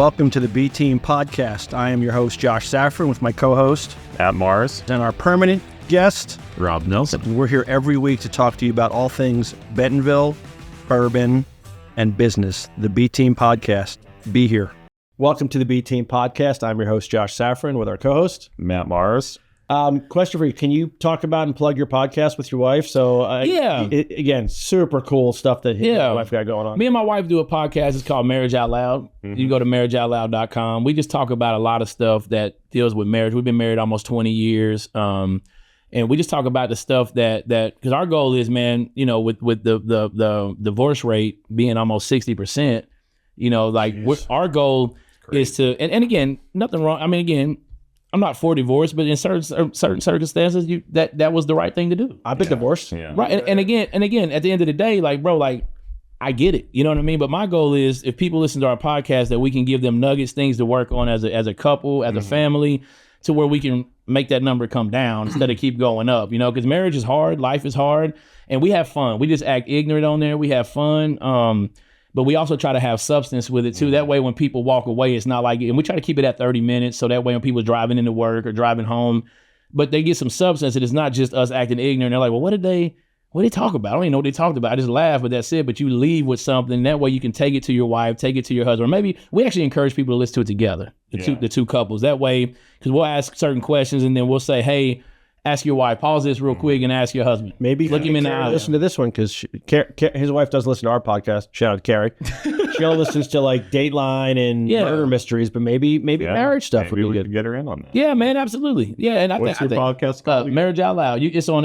Welcome to the B Team Podcast. I am your host, Josh Safran, with my co-host, Matt Mars, and our permanent guest, Rob Nelson. We're here every week to talk to you about all things Bentonville, bourbon, and business. The B Team Podcast. Be here. Welcome to the B Team Podcast. I'm your host, Josh Safran, with our co-host, Matt Mars. Question for you. Can you talk about and plug your podcast with your wife? So, again, super cool stuff that your wife got going on. Me and my wife do a podcast. It's called Marriage Out Loud. You can go to marriageoutloud.com. We just talk about a lot of stuff that deals with marriage. We've been married almost 20 years. And we just talk about the stuff that because our goal is, man, you know, with the divorce rate being almost 60%, you know, like our goal is to, and again, nothing wrong. I mean, again, I'm not for divorce, but in certain circumstances, that was the right thing to do. I've been divorced. Yeah. Right. And again, at the end of the day, like, bro, like, I get it. You know what I mean? But my goal is, if people listen to our podcast, that we can give them nuggets, things to work on as a couple, as a family, to where we can make that number come down instead of keep going up, you know, because marriage is hard, life is hard, and we have fun. We just act ignorant on there. We have fun. But we also try to have substance with it too. That way, when people walk away, it's not like, and we try to keep it at 30 minutes. So that way, when people are driving into work or driving home, but they get some substance, and it's not just us acting ignorant. They're like, well, what did they talk about? I don't even know what they talked about. I just laugh, but that's it. But you leave with something. That way you can take it to your wife, take it to your husband. Or maybe we actually encourage people to listen to it together, the two couples. That way, because we'll ask certain questions, and then we'll say, hey, ask your wife, pause this real quick, and ask your husband. Maybe look him in the eye. Listen to this one, because his wife does listen to our podcast. Shout out to Carrie. She only listens to like Dateline and murder mysteries, but maybe marriage stuff would be good. Get her in on that. Yeah, man, absolutely. Yeah, and What's your podcast called? Marriage Out Loud. It's on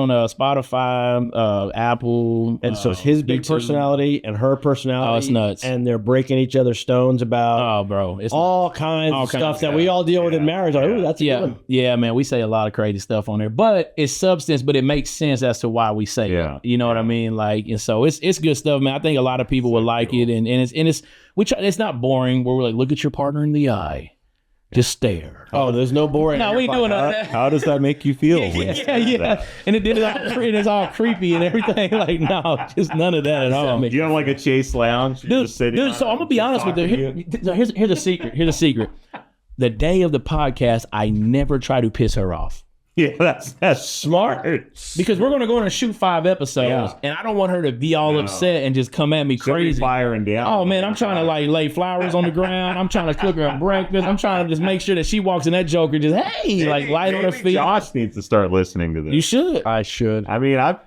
Spotify, Apple, and so it's his big YouTube. Personality and her personality. Oh, it's nuts. And they're breaking each other's stones about it's all kinds of stuff that we all deal with in marriage. Like, ooh, that's a good one. Yeah, man, we say a lot of crazy stuff on there, but it's substance, but it makes sense as to why we say it. You know what I mean? Like, and so it's good stuff, man. I think a lot of people will like it, and it's not boring where we're like, look at your partner in the eye, just stare. Oh, there's no boring. No, we ain't doing that. How does that make you feel? Yeah. And it's all creepy and everything. Like, no, just none of that at all. You have like a Chase Lounge, dude. So I'm gonna be honest with you. Here's a secret. Here's a secret. The day of the podcast, I never try to piss her off. Yeah, that's smart. Because we're going to go in and shoot 5 episodes, and I don't want her to be all upset and just come at me crazy. Firing down. Oh, man, I'm trying to like lay flowers on the ground. I'm trying to cook her breakfast. I'm trying to just make sure that she walks in that joker just, hey, like light on her feet. Josh needs to start listening to this. You should. I should. I mean, I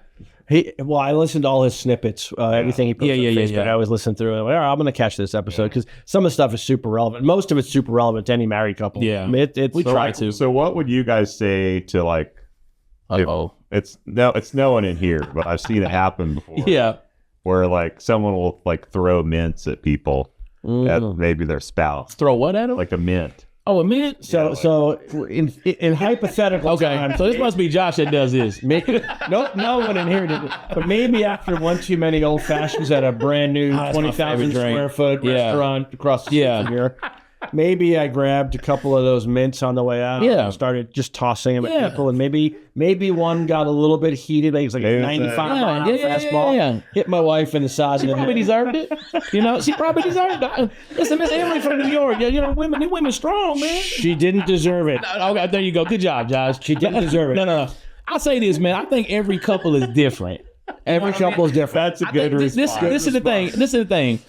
listened to all his snippets, everything he puts on Facebook. I always listen through it. All right, I'm going to catch this episode because some of the stuff is super relevant. Most of it's super relevant to any married couple. Yeah. I mean, we try to. So what would you guys say to like, it's no one in here, but I've seen it happen before. Yeah. Where like someone will like throw mints at people, at maybe their spouse. Throw what at them? Like a mint. Oh, a mint? So in hypothetical time, so this must be Josh that does this. No one in here did it. But maybe after one too many old fashions at a brand new 20,000 square foot restaurant across the street from here, maybe I grabbed a couple of those mints on the way out. Yeah. And started just tossing them at people, and maybe one got a little bit heated. Like it was like a 95 fastball. Yeah. Hit my wife in the side. She probably deserved it. You know, she probably deserved it. Listen, Miss Emily from New York. You know, women strong, man. She didn't deserve it. Okay, there you go. Good job, Josh. She didn't deserve it. No. I'll say this, man. I think every couple is different. Every couple is different. That's a good response. This is the thing.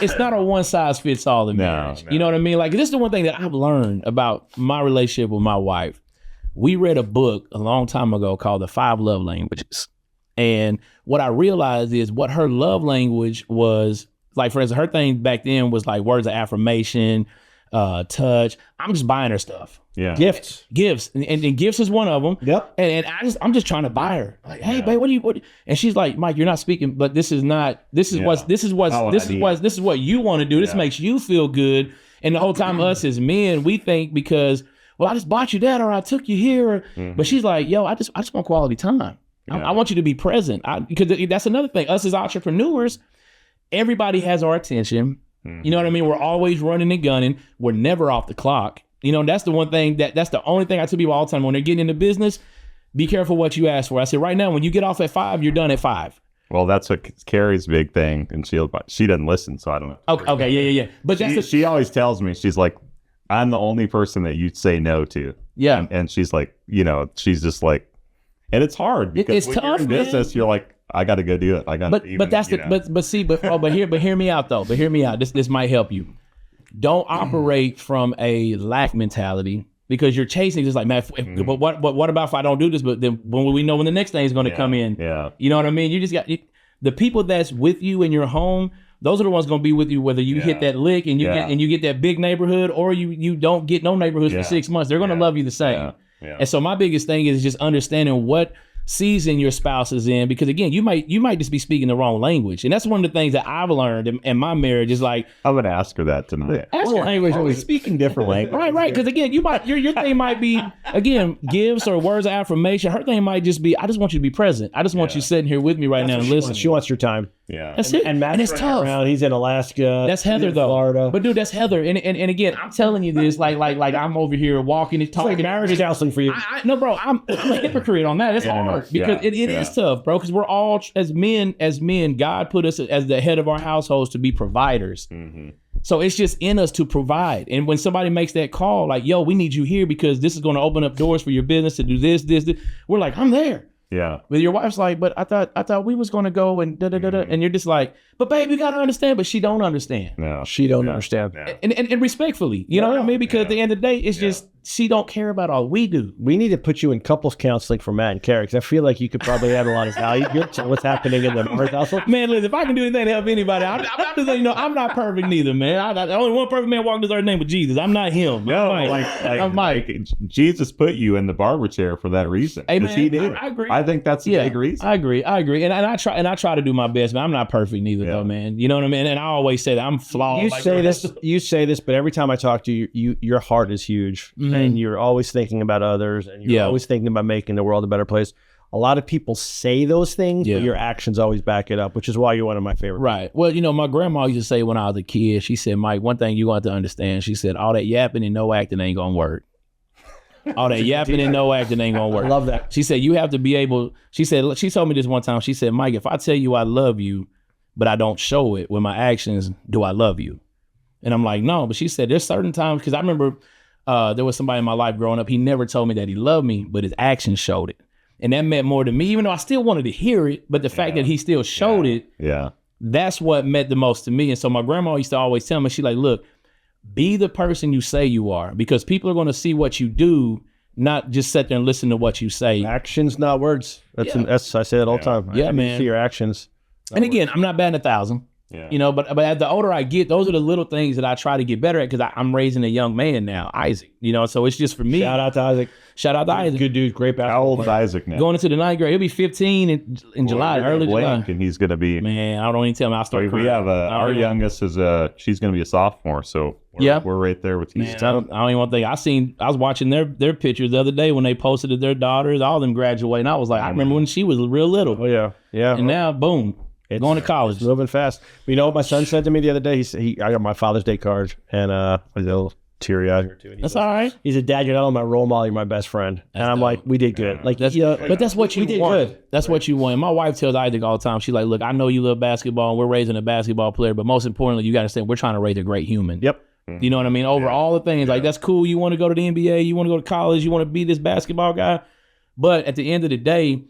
It's not a one size fits all in marriage. No. You know what I mean? Like, this is the one thing that I've learned about my relationship with my wife. We read a book a long time ago called The 5 Love Languages. And what I realized is what her love language was, like, for instance, her thing back then was like words of affirmation, touch. I'm just buying her stuff. Yeah. Gifts. And gifts is one of them. Yep. And I'm just trying to buy her. Like, hey, babe, what? And she's like, Mike, you're not speaking, but this is what you want to do. This makes you feel good. And the whole time us as men, we think because, well, I just bought you that, or I took you here. But she's like, yo, I just want quality time. I want you to be present. Because that's another thing. Us as entrepreneurs, everybody has our attention. You know what I mean? We're always running and gunning. We're never off the clock. You know, that's the one thing that's the only thing I tell people all the time when they're getting into business. Be careful what you ask for. I said, right now, when you get off at 5, you're done at 5. Well, that's what Carrie's big thing, and she doesn't listen, so I don't know. Okay, yeah. But she always tells me, she's like, I'm the only person that you'd say no to. Yeah. And she's like, she's just like, and it's hard because it's when tough, you're in business, you're like, I got to go do it. I got. But hear me out though. But hear me out. This might help you. Don't operate from a lack mentality because you're chasing. Just like, man, but what about if I don't do this? But then when we know when the next thing is going to come in, you know what I mean. You just got the people that's with you in your home. Those are the ones going to be with you whether you hit that lick and you get that big neighborhood or you don't get no neighborhoods for 6 months. They're going to love you the same. And so my biggest thing is just understanding what season your spouse is in, because again, you might just be speaking the wrong language, and that's one of the things that I've learned in my marriage is like, I'm gonna ask her that tonight. Language, speaking different language, right? Because again, your thing might be again gifts or words of affirmation. Her thing might just be, I just want you to be present. I just want you sitting here with me right now and listening. She wants your time. That's it. And Matt's it's tough. Around. He's in Alaska. That's Heather though. Florida. But dude, that's Heather. And again, I'm telling you this like I'm over here walking and talking. It's like marriage counseling for you. No, bro, I'm a hypocrite on that. It's hard because it is tough, bro. Because we're all as men, God put us as the head of our households to be providers. Mm-hmm. So it's just in us to provide. And when somebody makes that call, like, yo, we need you here because this is going to open up doors for your business to do this. We're like, I'm there. Yeah. But your wife's like, but I thought we was going to go and da-da-da-da. And you're just like, but babe, you got to understand. But she don't understand. No. She don't understand. No. And respectfully, you know what I mean? Because at the end of the day, it's just, she don't care about all we do. We need to put you in couples counseling for Matt and Carrie, because I feel like you could probably add a lot of value to what's happening in the North household. Man, listen, if I can do anything to help anybody, I'm just letting you know, I'm not perfect neither, man. The only one perfect man walking this earth name with Jesus. I'm not him. No, I'm Mike. Jesus put you in the barber chair for that reason. Hey, man, he did. I agree. I think that's a big reason. I agree. And I try to do my best, man. I'm not perfect neither, though, man. You know what I mean? And I always say that I'm flawed. You say this, but every time I talk to you, your heart is huge, and you're always thinking about others, and you're always thinking about making the world a better place. A lot of people say those things, but your actions always back it up, which is why you're one of my favorite. Right. Well, my grandma used to say when I was a kid, she said, Mike, one thing you got to understand, she said, all that yapping and no acting ain't gonna work. All that yapping and no acting ain't gonna work. I love that. She said, you have to be able, she told me this one time, she said, Mike, if I tell you I love you, but I don't show it with my actions, do I love you? And I'm like, no. But she said, there's certain times, because I remember there was somebody in my life growing up, he never told me that he loved me, but his actions showed it. And that meant more to me, even though I still wanted to hear it, but the fact that he still showed it, that's what meant the most to me. And so my grandma used to always tell me, she's like, look, be the person you say you are, because people are going to see what you do, not just sit there and listen to what you say. Actions, not words. That's I say it all the time. Yeah, man. See your actions. And again, I'm not batting 1,000. Yeah. But as the older I get, those are the little things that I try to get better at, because I'm raising a young man now, Isaac. So it's just for me. Shout out to Isaac. Good dude, great basketball. How old is Isaac now? Going into the 9th grade. He'll be 15 in July, early July. And he's going to be. Man, I don't even tell him. I'll start crying. We have our youngest she's going to be a sophomore, so we're right there with you. Man, I don't even want to think. I was watching their pictures the other day when they posted their daughters, all of them graduating. I was like, I remember when she was real little. Oh yeah. And now, boom. It's going to college. It's moving fast. You know what my son said to me the other day? I got my Father's Day card, and I was a little teary-eyed here too. That's all right. He said, Dad, you're not only my role model, you're my best friend. And I'm like, we did good. Like, but that's what you want. Good. That's what you want. And my wife tells Isaac all the time, she's like, look, I know you love basketball, and we're raising a basketball player, but most importantly, you got to understand, we're trying to raise a great human. Yep. You know what I mean? Over all the things. Like, that's cool. You want to go to the NBA, you want to go to college, you want to be this basketball guy. But at the end of the day,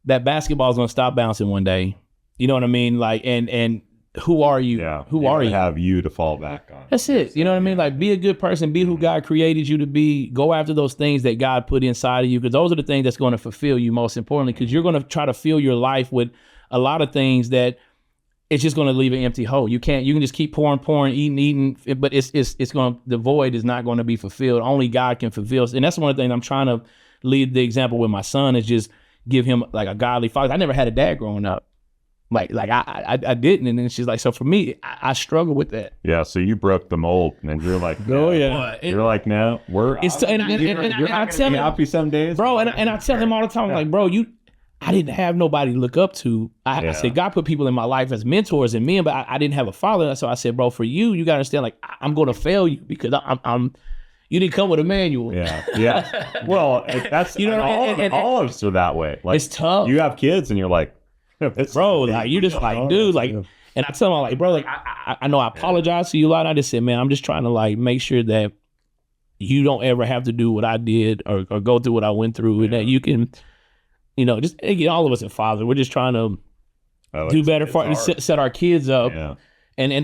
that basketball is going to stop bouncing one day. You know what I mean? Like, and who are you? Yeah. Who are you? Have you to fall back on. That's it. You know what I mean? Like, be a good person. Be who God created you to be. Go after those things that God put inside of you, because those are the things that's going to fulfill you most importantly, because you're going to try to fill your life with a lot of things that it's just going to leave an empty hole. You can just keep pouring, eating, but it's going to, the void is not going to be fulfilled. Only God can fulfill. And that's one of the things I'm trying to lead the example with my son, is just give him like a godly father. I never had a dad growing up. Like I didn't, and then she's like, so for me, I struggle with that. Yeah, so you broke the mold, and you're like, oh yeah, you're like, no, we're. It's and I tell him, happy some days, bro, and I tell him all the time, like, bro, I didn't have nobody to look up to. I said, God put people in my life as mentors and men, but I didn't have a father. So I said, bro, for you got to understand, like, I'm going to fail you, because I'm. You didn't come with a manual. Yeah. Well, that's all of us are that way. Like, it's tough. You have kids, and you're like, bro, like you just like, dude, like, and I tell him like, bro, like I know I apologize to you a lot. I just said, man, I'm just trying to like make sure that you don't ever have to do what I did or go through what I went through, and that you can, just again, all of us are fathers. We're just trying to do better for set our kids up, but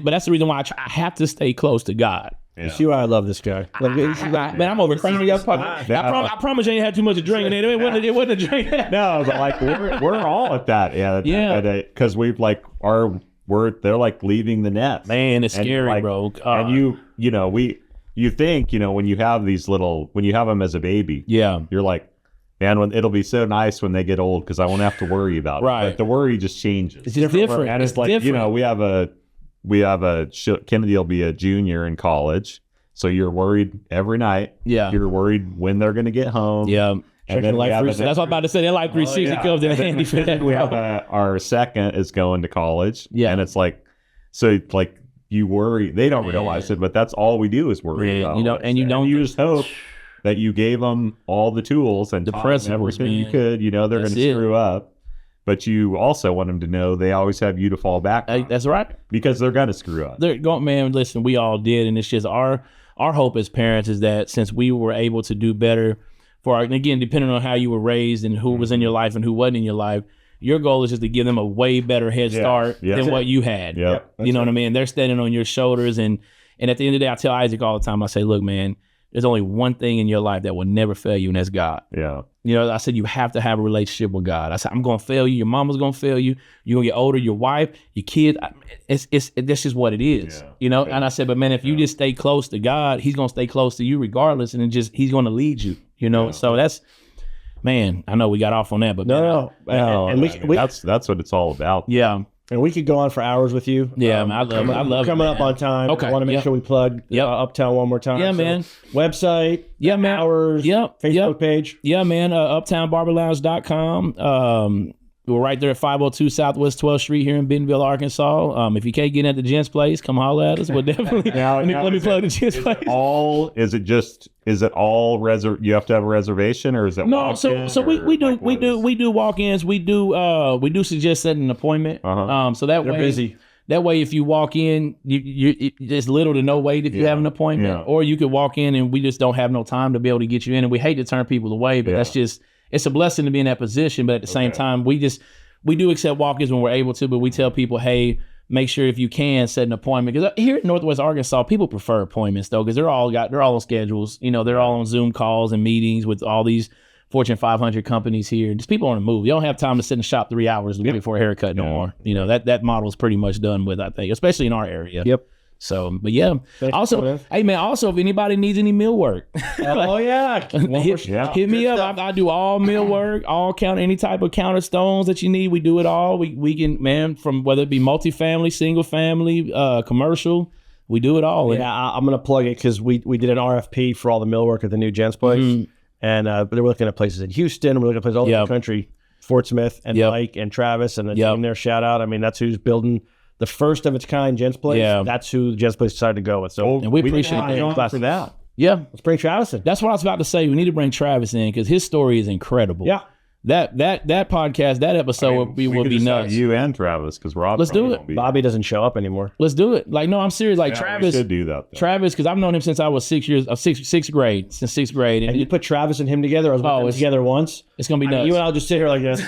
that's the reason why I have to stay close to God. Yeah. See why I love this guy. Man, I'm over crying. I promise you ain't had too much to drink, and it wasn't a drink. No, but like we're all at that, because we've like they're like leaving the nest. Man, it's scary, like, bro. And you think when you have them as a baby, you're like, man, it'll be so nice when they get old because I won't have to worry about it. Right, but the worry just changes. It's different, and it's like different. We have a Kennedy will be a junior in college, so you're worried every night. Yeah, you're worried when they're going to get home. Yeah, and then that's what I'm about to say. That Life 360 comes in handy for that. We have our second is going to college. Yeah, and it's like, so like you worry. They don't realize it, but that's all we do is worry. About and you don't. You just hope that you gave them all the tools and the principles, everything you could. They're going to screw up. But you also want them to know they always have you to fall back on. That's right. Because they're going to screw up. Man, listen, we all did. And it's just our hope as parents is that since we were able to do better and again, depending on how you were raised and who was in your life and who wasn't in your life, your goal is just to give them a way better head start than what you had. Yeah, you know what I mean? They're standing on your shoulders. And at the end of the day, I tell Isaac all the time, I say, look, man, there's only one thing in your life that will never fail you, and that's God. Yeah. I said, you have to have a relationship with God. I said, I'm going to fail you. Your mama's going to fail you. You're going to get older. Your wife, your kids. This is what it is, And I said, but man, if you just stay close to God, he's going to stay close to you regardless. And he's going to lead you, So that's, man, I know we got off on that, but no. And that's what it's all about. Yeah. And we could go on for hours with you. Yeah, I love coming up on time. Okay. I want to make sure we plug Uptown one more time. Yeah, man. Website. Yeah, man. Hours. Yep. Facebook page. Yeah, man. UptownBarberLounge.com. We're right there at 502 Southwest 12th Street here in Bentonville, Arkansas. If you can't get at the Gents Place, come holler at us. We'll definitely let me plug the Gents Place. Is it all you have to have a reservation, or is it no? So we do walk-ins. We do suggest setting an appointment. So that they're way busy. That way, if you walk in, there's little to no wait if you have an appointment, or you could walk in and we just don't have no time to be able to get you in, and we hate to turn people away, but that's just. It's a blessing to be in that position, but at the same time, we do accept walk-ins when we're able to, but we tell people, hey, make sure if you can set an appointment. Because here in Northwest Arkansas, people prefer appointments though, because they're all on schedules. They're all on Zoom calls and meetings with all these Fortune 500 companies here. Just people on the move. You don't have time to sit in the shop 3 hours before a haircut no more. That model is pretty much done with, I think, especially in our area. Yep. So, but yeah. Also, hey man. Also, if anybody needs any meal work, hit me up. I do all meal work, any type of counter stones that you need. We do it all. We can, man, from whether it be multifamily, single family, commercial, we do it all. Yeah, I'm gonna plug it because we did an RFP for all the millwork at the new Gents Place, and they were looking at places in Houston. We're looking at places all over the country. Fort Smith and Mike and Travis and the team there. Shout out. I mean, that's who's building the first of its kind Gents Place. Yeah. That's who the Gents Place decided to go with. So and we appreciate that. For that. Yeah. Let's bring Travis in. That's what I was about to say. We need to bring Travis in because his story is incredible. Yeah. That podcast, that episode will be nuts. You and Travis, because Rob. Let's do it. Bobby doesn't show up anymore. Let's do it. Like, no, I'm serious. Like Travis we should do that. Though. Travis, because I've known him since I was sixth grade. Since sixth grade, and you put Travis and him together. I was with them together once. It's gonna be nuts. You and I'll just sit here like this.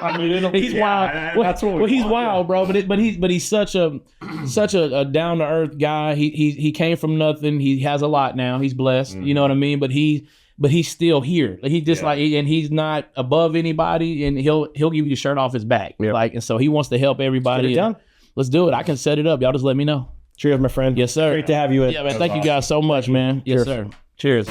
I mean, he's wild. That's what he's wild, bro. But he's such a down to earth guy. He came from nothing. He has a lot now. He's blessed. You know what I mean. But he's still here. Like, he just and he's not above anybody. And he'll give you the shirt off his back. Yep. And so he wants to help everybody. Let's do it. I can set it up. Y'all just let me know. Cheers, my friend. Yes, sir. Great to have you in. Yeah, man. Thank you guys so much, man. Yes, sir. Cheers.